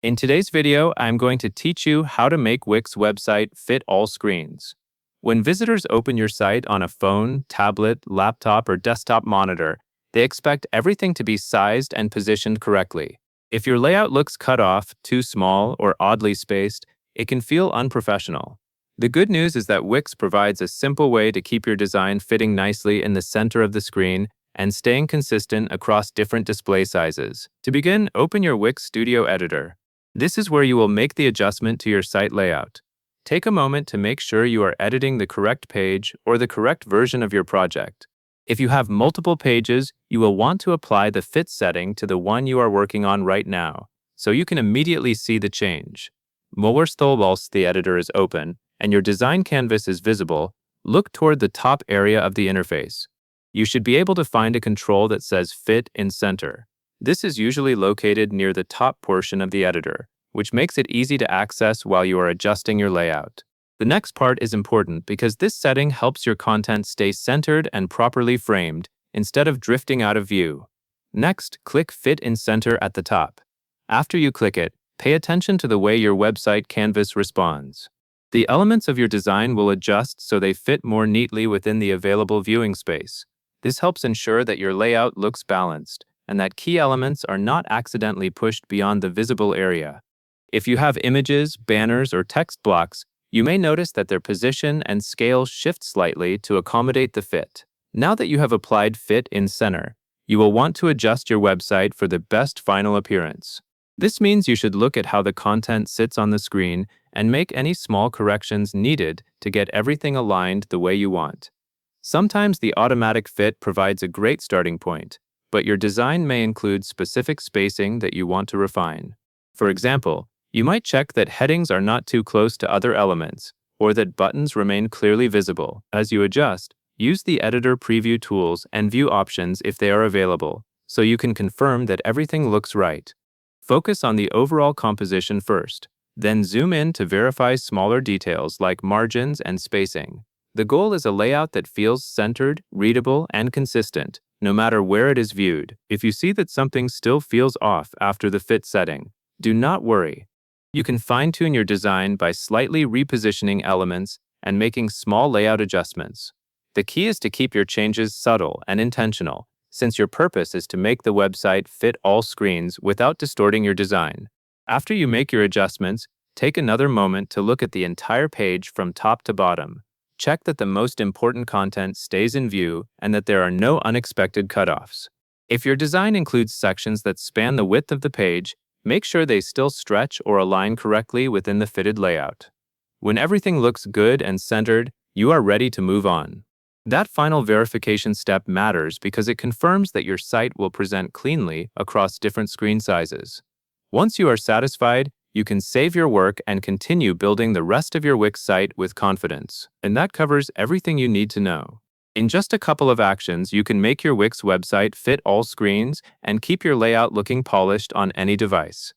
In today's video, I'm going to teach you how to make Wix website fit all screens. When visitors open your site on a phone, tablet, laptop, or desktop monitor, they expect everything to be sized and positioned correctly. If your layout looks cut off, too small, or oddly spaced, it can feel unprofessional. The good news is that Wix provides a simple way to keep your design fitting nicely in the center of the screen and staying consistent across different display sizes. To begin, open your Wix Studio Editor. This is where you will make the adjustment to your site layout. Take a moment to make sure you are editing the correct page or the correct version of your project. If you have multiple pages, you will want to apply the fit setting to the one you are working on right now, so you can immediately see the change. Whilst the editor is open and your design canvas is visible, look toward the top area of the interface. You should be able to find a control that says Fit in Center. This is usually located near the top portion of the editor, which makes it easy to access while you are adjusting your layout. The next part is important because this setting helps your content stay centered and properly framed instead of drifting out of view. Next, click Fit in Center at the top. After you click it, pay attention to the way your website canvas responds. The elements of your design will adjust so they fit more neatly within the available viewing space. This helps ensure that your layout looks balanced and that key elements are not accidentally pushed beyond the visible area. If you have images, banners, or text blocks, you may notice that their position and scale shift slightly to accommodate the fit. Now that you have applied Fit in Center, you will want to adjust your website for the best final appearance. This means you should look at how the content sits on the screen and make any small corrections needed to get everything aligned the way you want. Sometimes the automatic fit provides a great starting point, but your design may include specific spacing that you want to refine. For example, you might check that headings are not too close to other elements, or that buttons remain clearly visible. As you adjust, use the editor preview tools and view options if they are available, so you can confirm that everything looks right. Focus on the overall composition first, then zoom in to verify smaller details like margins and spacing. The goal is a layout that feels centered, readable, and consistent, no matter where it is viewed. If you see that something still feels off after the fit setting, do not worry. You can fine-tune your design by slightly repositioning elements and making small layout adjustments. The key is to keep your changes subtle and intentional, since your purpose is to make the website fit all screens without distorting your design. After you make your adjustments, take another moment to look at the entire page from top to bottom. Check that the most important content stays in view and that there are no unexpected cutoffs. If your design includes sections that span the width of the page, make sure they still stretch or align correctly within the fitted layout. When everything looks good and centered, you are ready to move on. That final verification step matters because it confirms that your site will present cleanly across different screen sizes. Once you are satisfied, you can save your work and continue building the rest of your Wix site with confidence. And that covers everything you need to know. In just a couple of actions, you can make your Wix website fit all screens and keep your layout looking polished on any device.